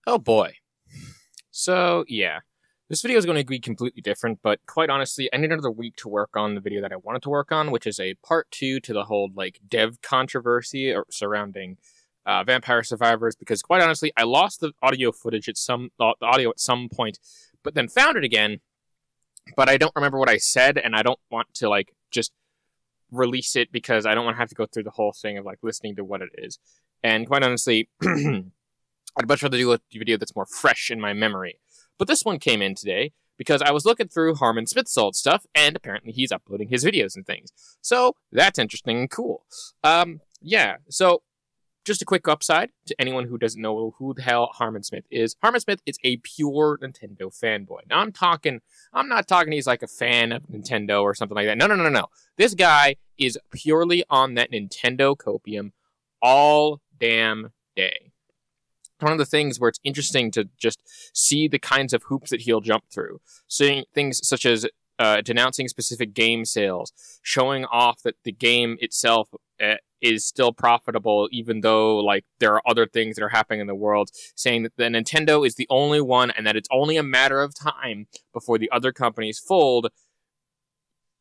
Oh boy. So, yeah. This video is going to be completely different, but quite honestly, I need another week to work on the video that I wanted to work on, which is a part 2 to the whole, dev controversy surrounding Vampire Survivors, because quite honestly, I lost the audio footage the audio at some point, but then found it again, but I don't remember what I said, and I don't want to, just release it because I don't want to have to go through the whole thing of, listening to what it is. And quite honestly, I'd much rather do a video that's more fresh in my memory. But this one came in today because I was looking through Harman Smith's old stuff, and apparently he's uploading his videos and things. So that's interesting and cool. Yeah, so just a quick upside to anyone who doesn't know who the hell Harman Smith is. Harman Smith is a pure Nintendo fanboy. Now I'm not talking he's like a fan of Nintendo or something like that. No. This guy is purely on that Nintendo copium all damn day. One of the things where it's interesting to just see the kinds of hoops that he'll jump through. Seeing things such as denouncing specific game sales, showing off that the game itself is still profitable, even though there are other things that are happening in the world, saying that the Nintendo is the only one and that it's only a matter of time before the other companies fold,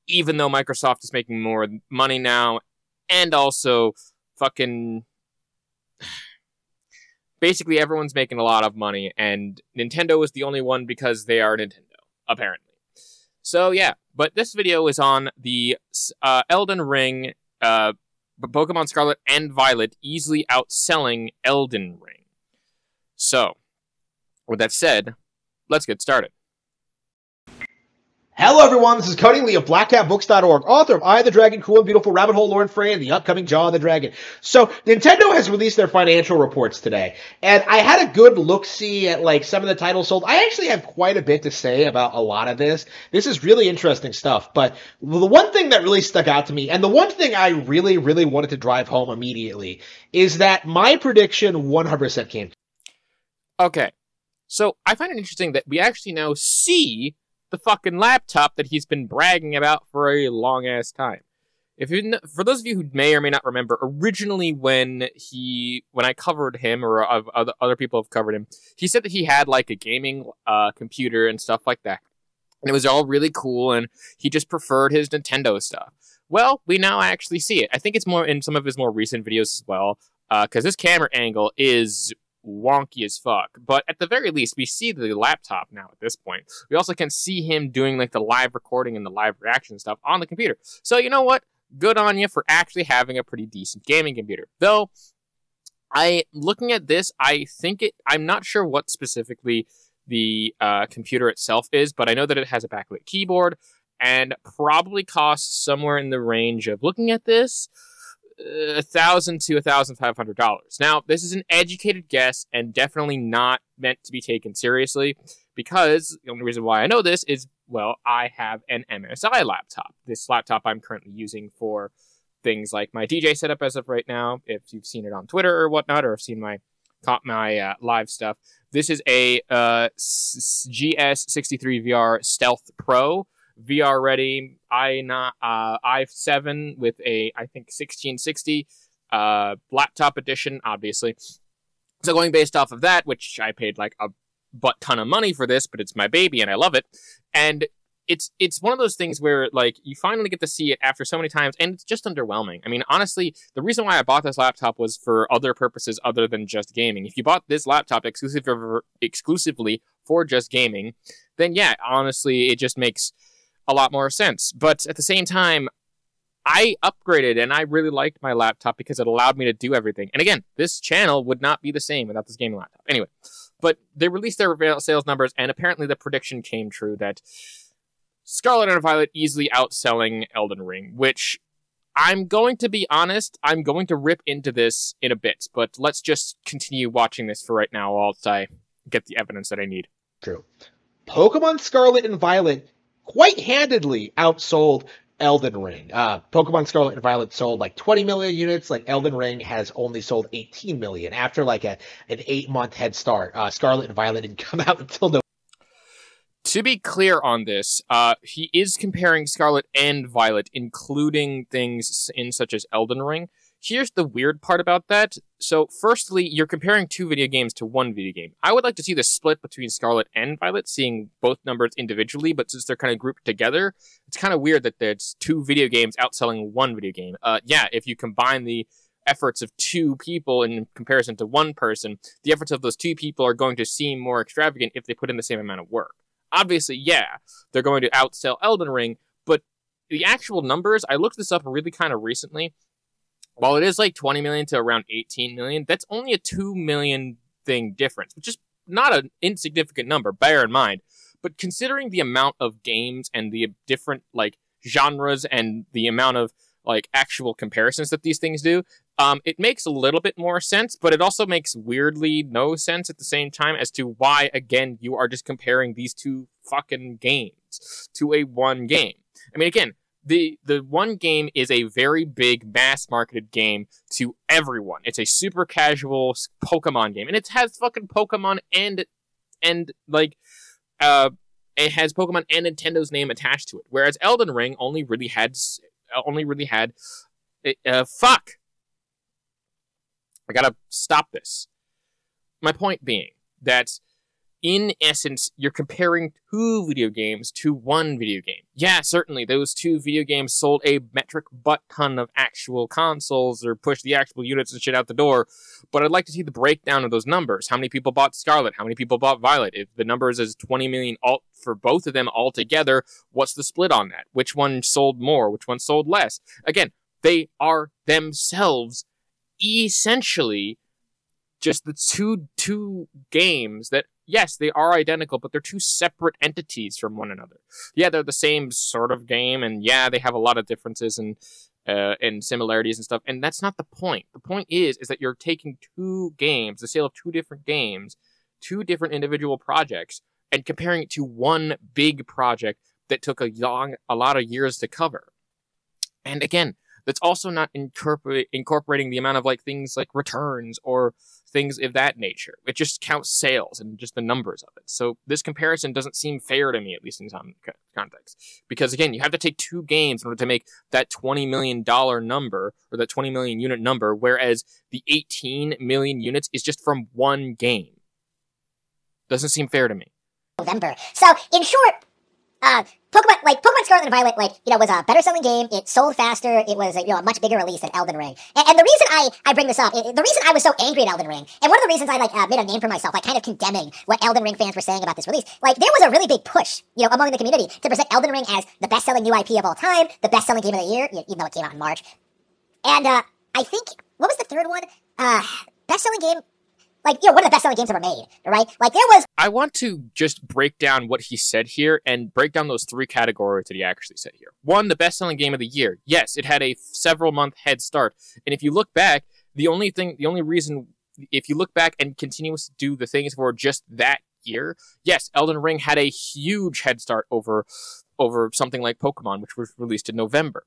even though Microsoft is making more money now, and also fucking... Basically, everyone's making a lot of money, and Nintendo is the only one because they are Nintendo, apparently. So, yeah, but this video is on the Elden Ring, Pokemon Scarlet and Violet easily outselling Elden Ring. So, with that said, let's get started. Hello everyone, this is Cody Lee of BlackCatBooks.org, author of I, the Dragon, Cool and Beautiful, Rabbit Hole, Lore and Frey, and the upcoming Jaw of the Dragon. So, Nintendo has released their financial reports today, and I had a good look-see at, some of the titles sold. I actually have quite a bit to say about a lot of this. This is really interesting stuff, but the one thing that really stuck out to me, and the one thing I really, really wanted to drive home immediately, is that my prediction 100% came. Okay, so I find it interesting that we actually now see the fucking laptop that he's been bragging about for a long-ass time. For those of you who may or may not remember, originally when I covered him, or other people have covered him, he said that he had a gaming computer and stuff like that. And it was all really cool, and he just preferred his Nintendo stuff. Well, we now actually see it. I think it's more in some of his more recent videos as well, because this camera angle is wonky as fuck, but at the very least we see the laptop now at this point. We also can see him doing the live recording and the live reaction stuff on the computer. So you know what, good on you for actually having a pretty decent gaming computer. Though looking at this, I'm not sure what specifically the computer itself is, but I know that it has a backlit keyboard and probably costs somewhere in the range of, looking at this, $1,000 to $1,500. Now, this is an educated guess and definitely not meant to be taken seriously, because the only reason why I know this is, well, I have an MSI laptop. This laptop I'm currently using for things like my DJ setup as of right now, if you've seen it on Twitter or whatnot, or have seen my live stuff. This is a GS63VR Stealth Pro. VR ready, i7 with a, I think, 1660 laptop edition, obviously. So going based off of that, which I paid a butt ton of money for this, but it's my baby and I love it. And it's one of those things where you finally get to see it after so many times, and it's just underwhelming. I mean, honestly, the reason why I bought this laptop was for other purposes other than just gaming. If you bought this laptop exclusively for just gaming, then yeah, honestly, it just makes a lot more sense. But at the same time, I upgraded and I really liked my laptop because it allowed me to do everything. And again, this channel would not be the same without this gaming laptop. Anyway, but they released their sales numbers, and apparently the prediction came true that Scarlet and Violet easily outselling Elden Ring, which I'm going to be honest, I'm going to rip into this in a bit, but let's just continue watching this for right now whilst I get the evidence that I need. True. Pokemon Scarlet and Violet quite handedly outsold Elden Ring. Pokemon Scarlet and Violet sold 20 million units. Elden Ring has only sold 18 million after an 8-month head start. Scarlet and Violet didn't come out until November. To be clear on this, he is comparing Scarlet and Violet, including things in such as Elden Ring. here's the weird part about that. So, firstly, you're comparing 2 video games to 1 video game. I would like to see the split between Scarlet and Violet, seeing both numbers individually, but since they're kind of grouped together, it's kind of weird that there's 2 video games outselling 1 video game. Yeah, if you combine the efforts of 2 people in comparison to 1 person, the efforts of those 2 people are going to seem more extravagant if they put in the same amount of work. Obviously, yeah, they're going to outsell Elden Ring, but the actual numbers, I looked this up really kind of recently. While it is like 20 million to around 18 million, that's only a 2 million thing difference, which is not an insignificant number, bear in mind. But considering the amount of games and the different like genres and the amount of like actual comparisons that these things do, it makes a little bit more sense, but it also makes weirdly no sense at the same time as to why, again, you are just comparing these 2 fucking games to a 1 game. I mean, again, the 1 game is a very big mass-marketed game to everyone. It's a super casual Pokemon game, and it has fucking Pokemon and like it has Pokemon and Nintendo's name attached to it. Whereas Elden Ring only really had fuck. I gotta stop this. My point being that, in essence, you're comparing 2 video games to 1 video game. Yeah, certainly, those 2 video games sold a metric butt ton of actual consoles or pushed the actual units and shit out the door, but I'd like to see the breakdown of those numbers. How many people bought Scarlet? How many people bought Violet? If the numbers is 20 million for both of them all together, what's the split on that? Which one sold more? Which one sold less? Again, they are themselves essentially just the two games that, yes, they are identical, but they're 2 separate entities from one another. Yeah, they're the same sort of game, and yeah, they have a lot of differences and similarities and stuff, and that's not the point. The point is that you're taking 2 games, the sale of 2 different games, 2 different individual projects, and comparing it to 1 big project that took a lot of years to cover. And again, that's also not incorporating the amount of like things like returns or things of that nature. It just counts sales and just the numbers of it. So this comparison doesn't seem fair to me, at least in some context. Because again, you have to take 2 games in order to make that $20 million number, or that 20 million unit number, whereas the 18 million units is just from 1 game. Doesn't seem fair to me. November. So, in short, Pokemon Scarlet and Violet, was a better selling game. It sold faster. It was, a much bigger release than Elden Ring. And the reason I bring this up, the reason I was so angry at Elden Ring, and one of the reasons I, made a name for myself, kind of condemning what Elden Ring fans were saying about this release, there was a really big push, among the community to present Elden Ring as the best-selling new IP of all time, the best-selling game of the year, even though it came out in March. And, I think, what was the third one? Best-selling game? One of the best-selling games ever made, right? I want to just break down what he said here and break down those 3 categories that he actually said here. 1, the best-selling game of the year. Yes, it had a several-month head start. And if you look back, if you look back and continue to do the things for just that year, yes, Elden Ring had a huge head start over something like Pokemon, which was released in November.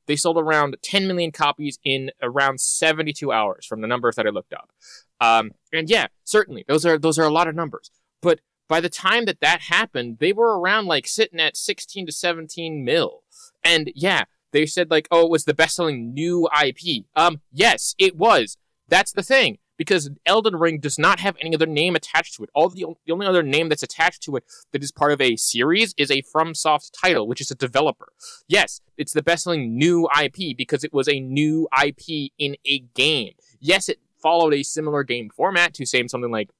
They sold around 10 million copies in around 72 hours from the numbers that I looked up. And yeah, certainly, those are a lot of numbers. But by the time that happened, they were around sitting at 16 to 17 mil. And yeah, they said it was the best-selling new IP. Yes, it was. That's the thing. Because Elden Ring does not have any other name attached to it. The only other name that's attached to it that is part of a series is a FromSoft title, which is a developer. Yes, it's the best-selling new IP because it was a new IP in a game. Yes, it followed a similar game format to say something like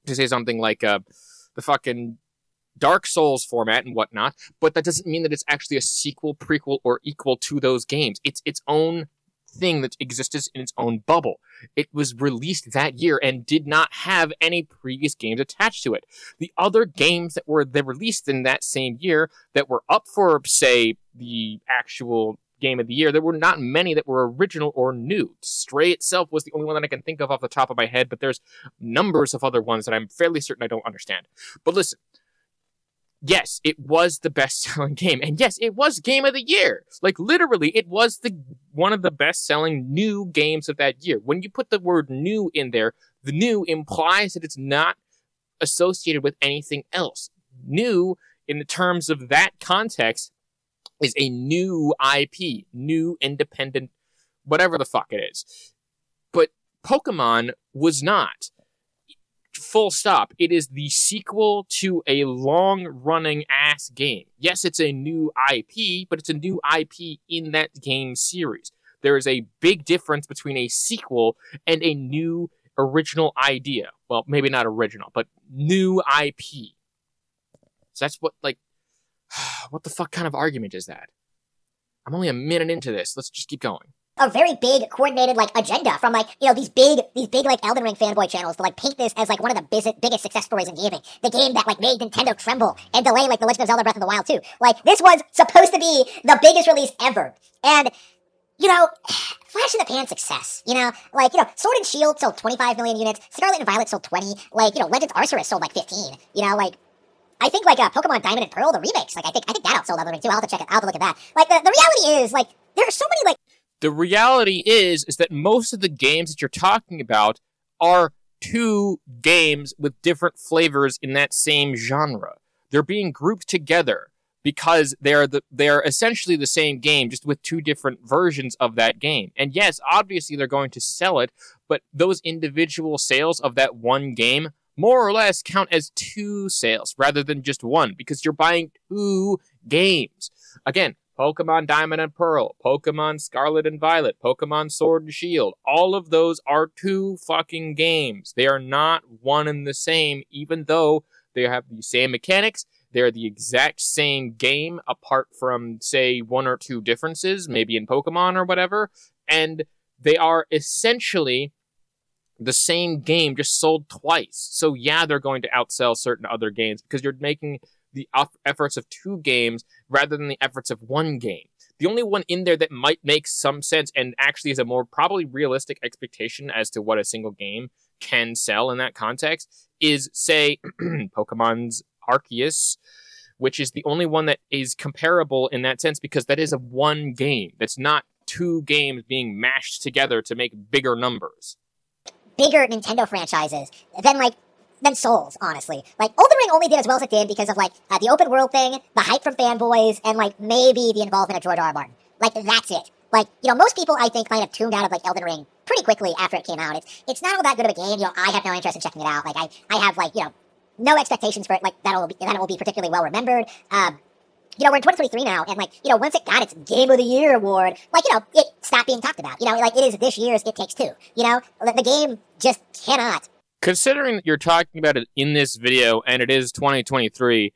the fucking Dark Souls format and whatnot, but that doesn't mean that it's actually a sequel, prequel, or equal to those games. It's its own thing that exists in its own bubble. It was released that year and did not have any previous games attached to it. The other games that were released in that same year that were up for, say, the actual game of the year, there were not many that were original or new. Stray itself was the only one that I can think of off the top of my head, but there's numbers of other ones that I'm fairly certain I don't understand. But listen, yes, it was the best-selling game. And yes, it was Game of the Year. Literally, it was one of the best-selling new games of that year. When you put the word new in there, the new implies that it's not associated with anything else. New, in the terms of that context, is a new IP, new independent whatever the fuck it is. But Pokemon was not. Full stop. It is the sequel to a long-running ass game. Yes, it's a new IP, but it's a new IP in that game series. There is a big difference between a sequel and a new original idea. Well, maybe not original, but new IP. So that's what, like, what the fuck kind of argument is that? I'm only a minute into this. Let's just keep going. A very big coordinated like agenda from like, you know, these big like Elden Ring fanboy channels to like paint this as like one of the biggest success stories in gaming. The game that like made Nintendo tremble and delay like The Legend of Zelda Breath of the Wild 2. Like this was supposed to be the biggest release ever. And you know, flash in the pan success, you know, like, you know, Sword and Shield sold 25 million units, Scarlet and Violet sold 20, like, you know, Legends Arceus sold like 15, you know, like, I think like Pokemon Diamond and Pearl, the remakes, like I think that outsold Elden Ring too. I'll have to check it. I'll have to look at that. Like the reality is like there are so many like. The reality is that most of the games that you're talking about are two games with different flavors in that same genre. They're being grouped together because they are essentially the same game, just with two different versions of that game. And yes, obviously they're going to sell it, but those individual sales of that one game more or less count as two sales rather than just one, because you're buying two games. Again, Pokemon Diamond and Pearl, Pokemon Scarlet and Violet, Pokemon Sword and Shield, all of those are two fucking games. They are not one and the same, even though they have the same mechanics. They're the exact same game, apart from, say, one or two differences, maybe in Pokemon or whatever, and they are essentially the same game, just sold twice. So yeah, they're going to outsell certain other games, because you're making the efforts of two games rather than the efforts of one game. The only one in there that might make some sense and actually is a more probably realistic expectation as to what a single game can sell in that context is, say, Pokemon's Arceus, which is the only one that is comparable in that sense, because that is a one game. That's not two games being mashed together to make bigger numbers. Bigger Nintendo franchises than Souls, honestly. Like, Elden Ring only did as well as it did because of, like, the open world thing, the hype from fanboys, and, like, maybe the involvement of George R.R. Martin. Like, that's it. Like, you know, most people, I think, kind of tuned out of, like, Elden Ring pretty quickly after it came out. It's not all that good of a game. You know, I have no interest in checking it out. Like, I have, like, you know, no expectations for it, like, that it will be particularly well remembered. You know, we're in 2023 now, and, like, you know, once it got its Game of the Year award, like, you know, it stopped being talked about. You know, like, it is this year's It Takes Two. You know, the game just cannot. Considering that you're talking about it in this video, and it is 2023,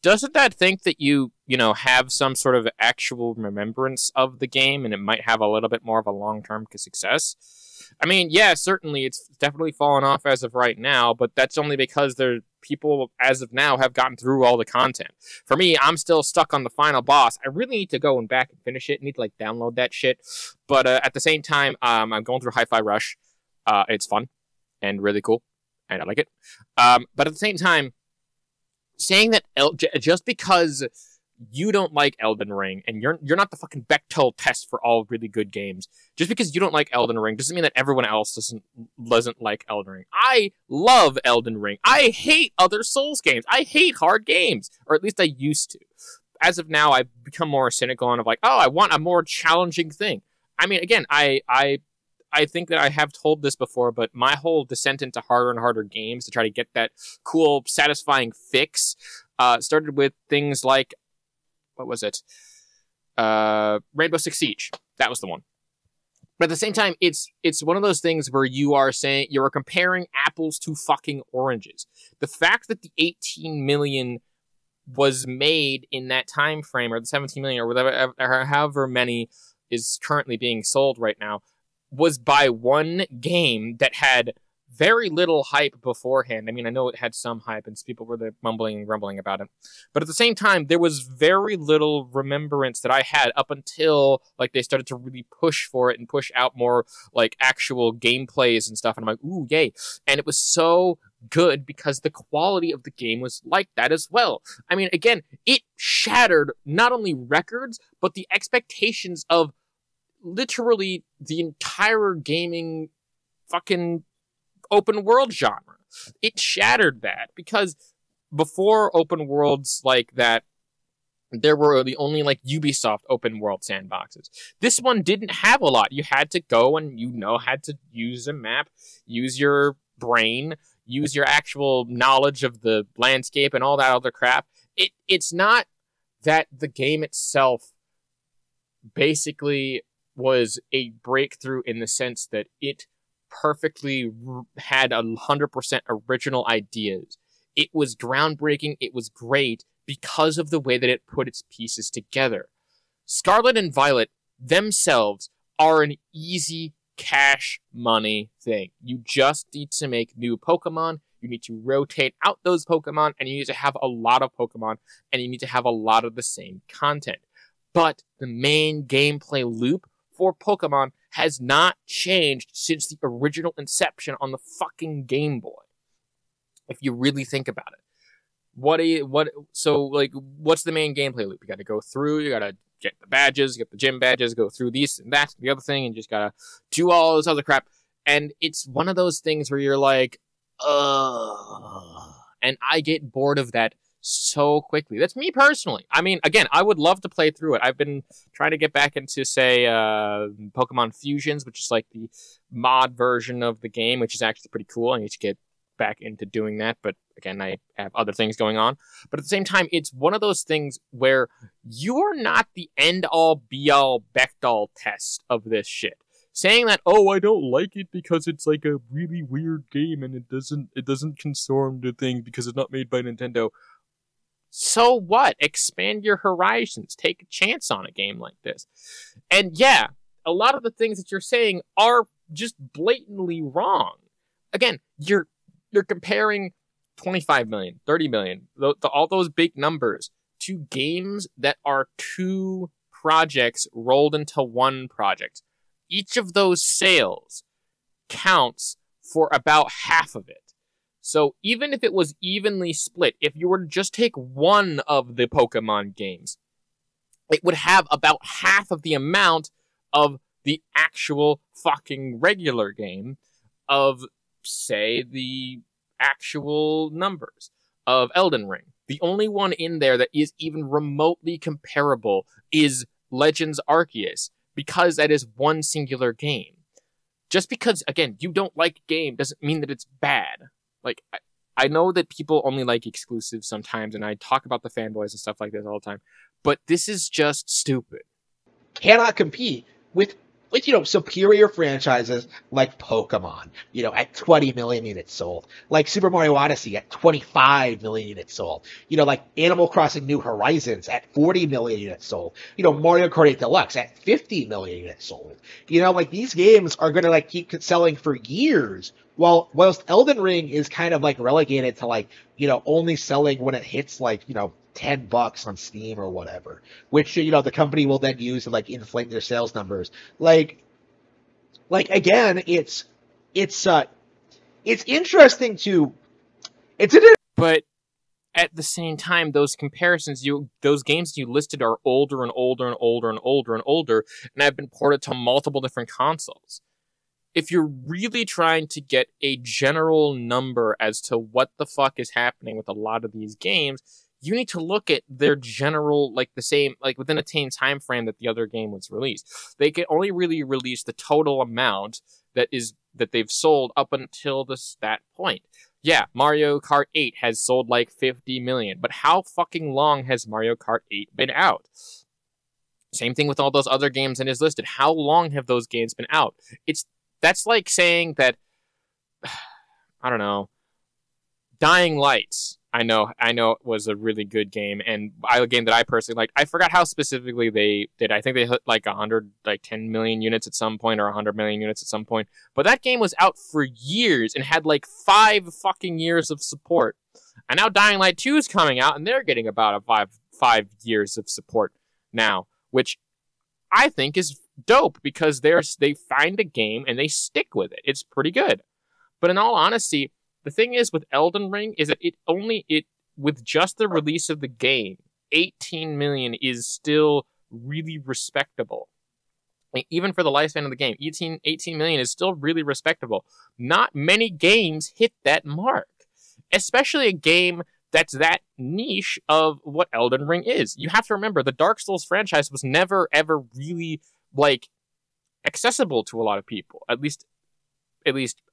doesn't that think that you know, have some sort of actual remembrance of the game, and it might have a little bit more of a long-term success? I mean, yeah, certainly it's definitely fallen off as of right now, but that's only because people, as of now, have gotten through all the content. For me, I'm still stuck on the final boss. I really need to go and back and finish it. I need to, like, download that shit. But at the same time, I'm going through Hi-Fi Rush. It's fun and really cool, and I like it. But at the same time, saying that just because you don't like Elden Ring, and you're not the fucking Bechdel test for all really good games, just because you don't like Elden Ring doesn't mean that everyone else doesn't like Elden Ring. I love Elden Ring. I hate other Souls games. I hate hard games, or at least I used to. As of now, I've become more cynical and of like, oh, I want a more challenging thing. I mean, again, I think that I have told this before, but my whole descent into harder and harder games to try to get that cool, satisfying fix started with things like, what was it? Rainbow Six Siege. That was the one. But at the same time, it's one of those things where you are comparing apples to fucking oranges. The fact that the 18 million was made in that time frame, or the 17 million, or whatever, or however many is currently being sold right now, was by one game that had very little hype beforehand. I mean, I know it had some hype, and people were mumbling and grumbling about it. But at the same time, there was very little remembrance that I had up until, like, they started to really push for it and push out more, like, actual gameplays and stuff. And I'm like, ooh, yay. And it was so good because the quality of the game was like that as well. I mean, again, it shattered not only records, but the expectations of literally the entire gaming fucking open world genre. It shattered that, because before open worlds like that there were the only like Ubisoft open world sandboxes. This one didn't have a lot. You had to go and had to use a map, use your brain, use your actual knowledge of the landscape and all that other crap. It's not that the game itself basically was a breakthrough in the sense that it perfectly had 100% original ideas. It was groundbreaking. It was great because of the way that it put its pieces together. Scarlet and Violet themselves are an easy cash money thing. You just need to make new Pokemon. You need to rotate out those Pokemon, and you need to have a lot of Pokemon, and you need to have a lot of the same content. But the main gameplay loop for Pokemon has not changed since the original inception on the fucking Game Boy. If you really think about it. What's the main gameplay loop? You gotta go through, you gotta get the badges, get the gym badges, go through these and that, the other thing, and just gotta do all this other crap. And it's one of those things where you're like, ugh. And I get bored of that so quickly. That's me personally. I mean, again, I would love to play through it. I've been trying to get back into, say, Pokemon Fusions, which is like the mod version of the game, which is actually pretty cool. I need to get back into doing that, but again, I have other things going on. But at the same time, it's one of those things where you are not the end-all, be-all, Bechdel test of this shit. Saying that, oh, I don't like it because it's like a really weird game and it doesn't conform to things because it's not made by Nintendo. So what? Expand your horizons. Take a chance on a game like this. And yeah, a lot of the things that you're saying are just blatantly wrong. Again, you're comparing 25 million, 30 million, all those big numbers to games that are two projects rolled into one project. Each of those sales counts for about half of it. So even if it was evenly split, if you were to just take one of the Pokemon games, it would have about half of the amount of the actual fucking regular game of, say, the actual numbers of Elden Ring. The only one in there that is even remotely comparable is Legends Arceus, because that is one singular game. Just because, again, you don't like a game doesn't mean that it's bad. Like, I know that people only like exclusives sometimes, and I talk about the fanboys and stuff like this all the time, but this is just stupid. Cannot compete with superior franchises like Pokemon, at 20 million units sold, like Super Mario Odyssey at 25 million units sold, like Animal Crossing New Horizons at 40 million units sold, Mario Kart 8 Deluxe at 50 million units sold. Like these games are going to like keep selling for years, whilst Elden Ring is kind of like relegated to like, only selling when it hits like, $10 on Steam or whatever, which, the company will then use to like inflate their sales numbers. Like again, it's interesting to, but at the same time, those comparisons, those games you listed are older and older and older and older and older, and have been ported to multiple different consoles. If you're really trying to get a general number as to what the fuck is happening with a lot of these games, you need to look at their general, like the same, like within the same time frame that the other game was released. They can only really release the total amount that they've sold up until that point. Yeah, Mario Kart 8 has sold like 50 million, but how fucking long has Mario Kart 8 been out? Same thing with all those other games in his listed. How long have those games been out? That's like saying that, I don't know, Dying Light. I know it was a really good game, and a game that I personally liked. I forgot how specifically they did. I think they hit like 10 million units at some point, or 100 million units at some point. But that game was out for years and had like 5 fucking years of support. And now Dying Light 2 is coming out, and they're getting about a 5 years of support now, which I think is dope because they find a game and they stick with it. It's pretty good. But in all honesty, the thing is with Elden Ring is that with just the release of the game, 18 million is still really respectable. Like, even for the lifespan of the game, 18 million is still really respectable. Not many games hit that mark, especially a game that's that niche of what Elden Ring is. You have to remember, the Dark Souls franchise was never, ever really, like, accessible to a lot of people. At least,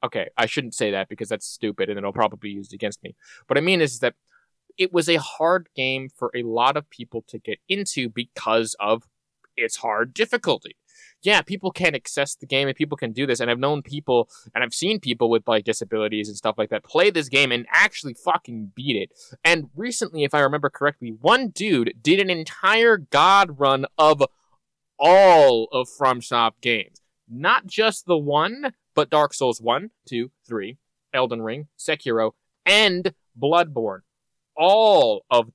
okay, I shouldn't say that because that's stupid and it'll probably be used against me. What I mean is that it was a hard game for a lot of people to get into because of its hard difficulty. Yeah, people can access the game and people can do this, and I've known people and I've seen people with like disabilities and stuff like that play this game and actually fucking beat it. And recently, if I remember correctly, one dude did an entire god run of all of FromSoft games. Not just the one, but Dark Souls 1, 2, 3, Elden Ring, Sekiro, and Bloodborne. All of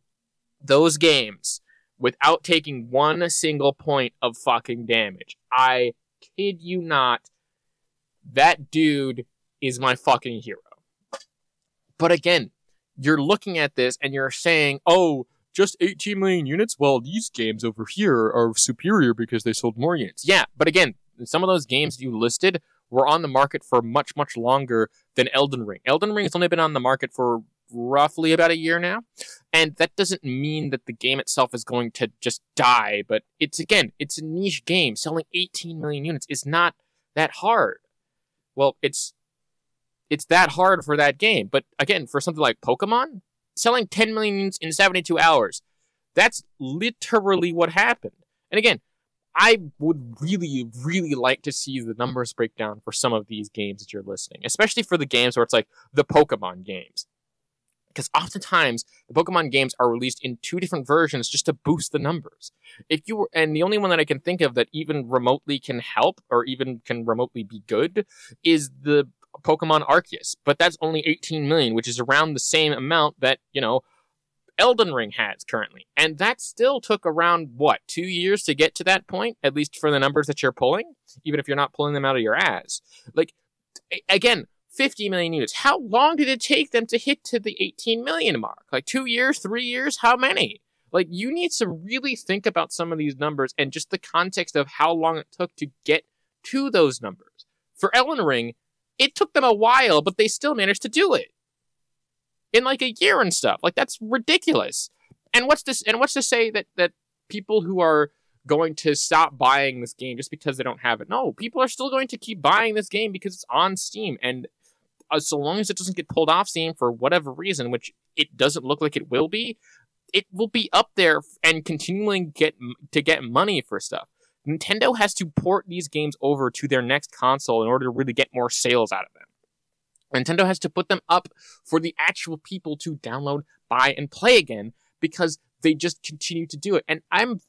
those games without taking one single point of fucking damage. I kid you not. That dude is my fucking hero. But again, you're looking at this and you're saying, oh, just 18 million units? Well, these games over here are superior because they sold more units. Yeah, but again, some of those games you listed were on the market for much, much longer than Elden Ring. Elden Ring has only been on the market for roughly about a year now. And that doesn't mean that the game itself is going to just die, but it's a niche game. Selling 18 million units is not that hard. Well, it's that hard for that game. But again, for something like Pokemon, selling 10 million units in 72 hours, that's literally what happened. And again, I would really, really like to see the numbers break down for some of these games that you're listing, especially for the games where it's like the Pokemon games. Because oftentimes, the Pokemon games are released in 2 different versions just to boost the numbers. And the only one that I can think of that even remotely can help, or even can remotely be good, is the Pokemon Arceus. But that's only 18 million, which is around the same amount that, Elden Ring has currently. And that still took around, 2 years to get to that point? At least for the numbers that you're pulling? Even if you're not pulling them out of your ass. Like, again, 50 million units. How long did it take them to hit to the 18 million mark? Like 2 years, 3 years? How many? Like, you need to really think about some of these numbers and just the context of how long it took to get to those numbers. For Elden Ring, it took them a while, but they still managed to do it. In like a year and stuff. Like, that's ridiculous. And what's to say that people who are going to stop buying this game just because they don't have it? No, people are still going to keep buying this game because it's on Steam, and so long as it doesn't get pulled off Steam for whatever reason, which it doesn't look like it will be up there and continuing to get money for stuff. Nintendo has to port these games over to their next console in order to really get more sales out of them. Nintendo has to put them up for the actual people to download, buy, and play again because they just continue to do it. And I'm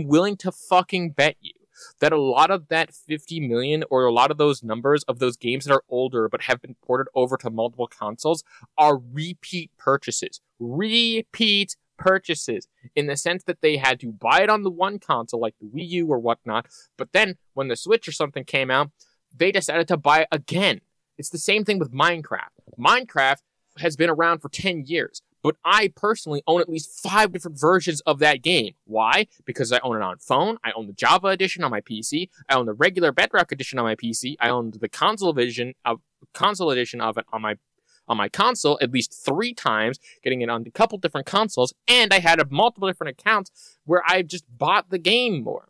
willing to fucking bet you that a lot of that 50 million or a lot of those numbers of those games that are older but have been ported over to multiple consoles are repeat purchases. Repeat purchases in the sense that they had to buy it on the one console like the Wii U or whatnot, but then when the Switch or something came out, they decided to buy it again. It's the same thing with Minecraft. Minecraft has been around for 10 years. But I personally own at least 5 different versions of that game. Why? Because I own it on phone, I own the Java edition on my PC, I own the regular Bedrock edition on my PC, I own the console edition of it on my console at least 3 times, getting it on a couple different consoles, and I had multiple different accounts where I just bought the game more.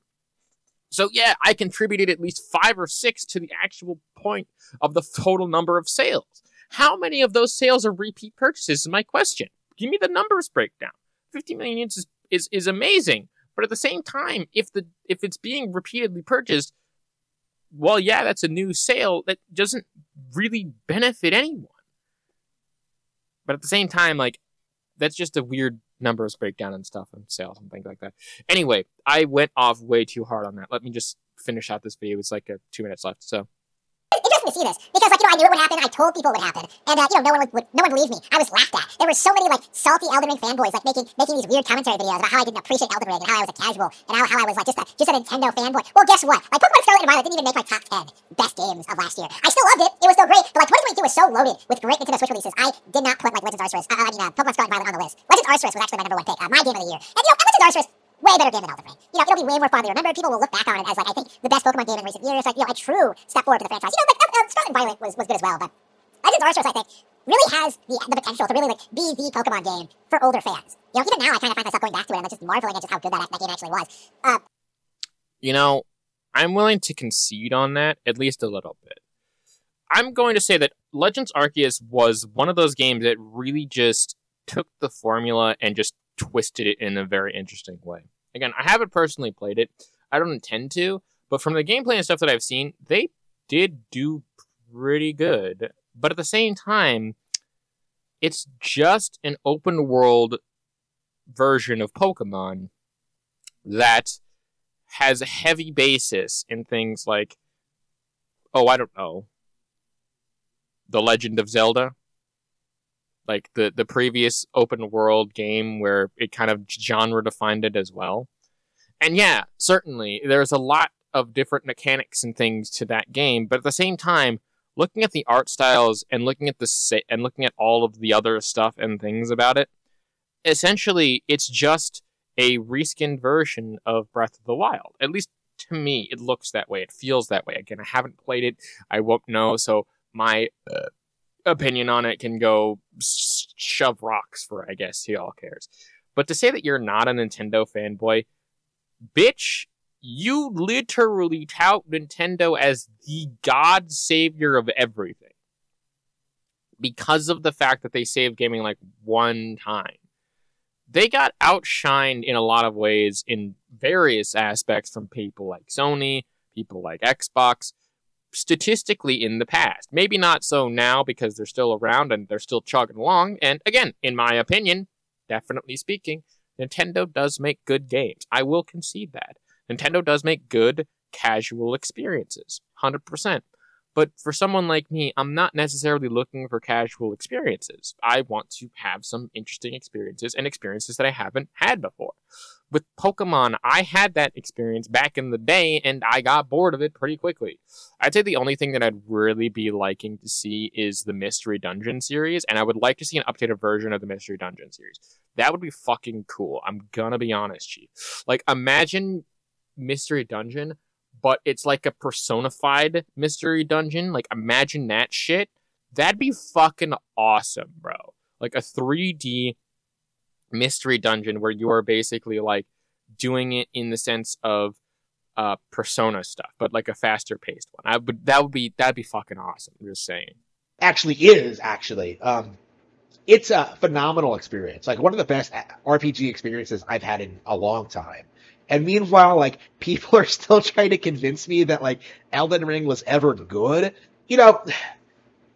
So yeah, I contributed at least 5 or 6 to the actual point of the total number of sales. How many of those sales are repeat purchases is my question. Give me the numbers breakdown. 50 million units is amazing. But at the same time, if it's being repeatedly purchased, well, yeah, that's a new sale that doesn't really benefit anyone. But at the same time, like, that's just a weird numbers breakdown and stuff and sales and things like that. Anyway, I went off way too hard on that. Let me just finish out this video. It's like 2 minutes left, so. Interesting to see this because, I knew it would happen. I told people it would happen, and no one believed me. I was laughed at. There were so many salty Elden Ring fanboys making these weird commentary videos about how I didn't appreciate Elden Ring and how I was a casual and how I was just a Nintendo fanboy. Well, guess what? Pokemon Scarlet and Violet didn't even make my top 10 best games of last year. I still loved it. It was still great, but 2022 was so loaded with great Nintendo Switch releases. I did not put Legends Arceus, Pokemon Scarlet and Violet on the list. Legends Arceus was actually my number 1 pick, my game of the year. And Legends Arceus, way better game than Elden Ring. It'll be way more fun to remember. People will look back on it as I think the best Pokemon game in recent years. A true step forward to the franchise. Scarlet and Violet was good as well, but Legends Arceus, I think, really has the potential to really like be the Pokemon game for older fans. You know, even now I kind of find myself going back to it and like, just marveling at just how good that game actually was. You know, I'm willing to concede on that, at least a little bit. I'm going to say that Legends Arceus was one of those games that really just took the formula and just twisted it in a very interesting way. Again, I haven't personally played it. I don't intend to, but from the gameplay and stuff that I've seen, they did do pretty good. But at the same time, it's just an open world version of Pokemon that has a heavy basis in things like, I don't know, The Legend of Zelda. Like the previous open world game where it kind of genre defined it as well. And yeah, certainly, there's a lot of different mechanics and things to that game, but at the same time, looking at the art styles and looking at all of the other stuff and things about it, essentially, it's just a reskinned version of Breath of the Wild. At least to me, it looks that way. It feels that way. Again, I haven't played it. I won't know, so my opinion on it can go shove rocks for, I guess, he all cares. But to say that you're not a Nintendo fanboy, bitch, you literally tout Nintendo as the god savior of everything. Because of the fact that they saved gaming like one time. They got outshined in a lot of ways in various aspects from people like Sony, people like Xbox, statistically in the past. Maybe not so now because they're still around and they're still chugging along. And again, in my opinion, definitely speaking, Nintendo does make good games. I will concede that. Nintendo does make good casual experiences. 100%. But for someone like me, I'm not necessarily looking for casual experiences. I want to have some interesting experiences and experiences that I haven't had before. With Pokemon, I had that experience back in the day, and I got bored of it pretty quickly. I'd say the only thing that I'd really be liking to see is the Mystery Dungeon series, and I would like to see an updated version of the Mystery Dungeon series. That would be fucking cool. I'm gonna be honest, Chief. Like, imagine Mystery Dungeon, but it's like a personified Mystery Dungeon. Like, imagine that shit. That'd be fucking awesome, bro. Like, a 3D Mystery Dungeon where you are basically, like, doing it in the sense of Persona stuff, but, like, a faster-paced one. That'd be fucking awesome, I'm just saying. It's a phenomenal experience. Like, one of the best RPG experiences I've had in a long time. And meanwhile, like, people are still trying to convince me that, like, Elden Ring was ever good. You know,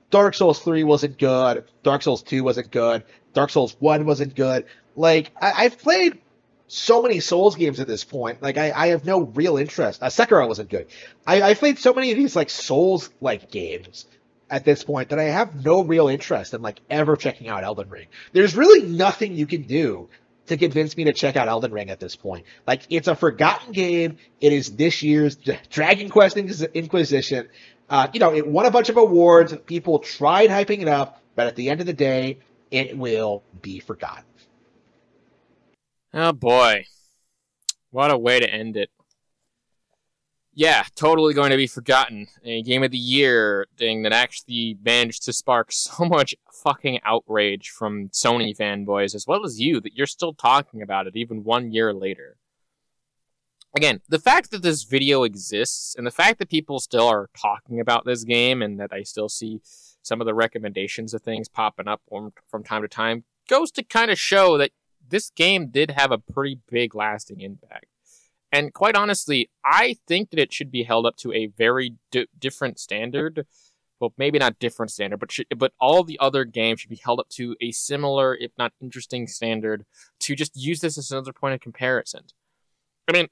Dark Souls 3 wasn't good. Dark Souls 2 wasn't good. Dark Souls 1 wasn't good. Like, I've played so many Souls games at this point. Like, I have no real interest. Sekiro wasn't good. I've played so many of these, like, Souls-like games at this point that I have no real interest in, like, ever checking out Elden Ring. There's really nothing you can do to convince me to check out Elden Ring at this point. Like, it's a forgotten game. It is this year's Dragon Quest Inquisition. It won a bunch of awards. People tried hyping it up, but at the end of the day, it will be forgotten. Oh boy. What a way to end it. Yeah, totally going to be forgotten. A Game of the Year thing that actually managed to spark so much fucking outrage from Sony fanboys, as well as you, that you're still talking about it even 1 year later. Again, the fact that this video exists, and the fact that people still are talking about this game, and that I still see some of the recommendations of things popping up from time to time, goes to kind of show that this game did have a pretty big lasting impact. And quite honestly, I think that it should be held up to a very different standard. Well, maybe not different standard, but all the other games should be held up to a similar, if not interesting standard, to just use this as another point of comparison. I mean,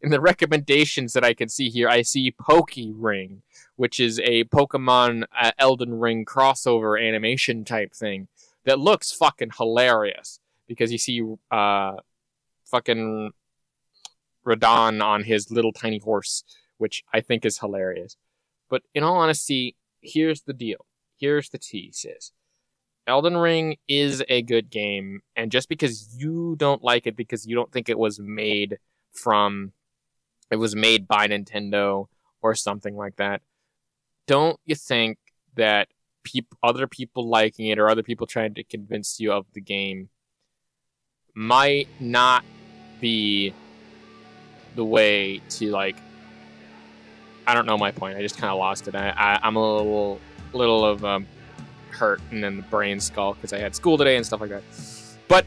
in the recommendations that I can see here, I see Ring, which is a Pokemon Elden Ring crossover animation type thing that looks fucking hilarious. Because you see fucking Radon on his little tiny horse, which I think is hilarious. But in all honesty, here's the deal. Here's the tea, sis. Elden Ring is a good game, and just because you don't like it because you don't think it was made by Nintendo or something like that, don't you think that other people liking it or other people trying to convince you of the game might not be the way to, like, I don't know my point. I just kind of lost it. I'm a little of hurt and then the brain skull because I had school today and stuff like that. But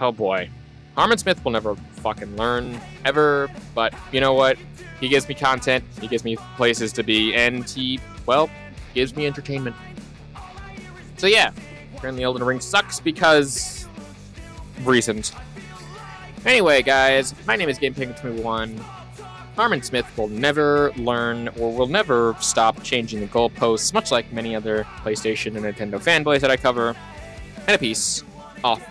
oh boy, Harman Smith will never fucking learn ever. But you know what? He gives me content. He gives me places to be, and he, well, gives me entertainment. So yeah, apparently Elden Ring sucks because reasons. Anyway, guys, my name is GamePenguin21. Harman Smith will never learn or will never stop changing the goalposts, much like many other PlayStation and Nintendo fanboys that I cover. And a peace off.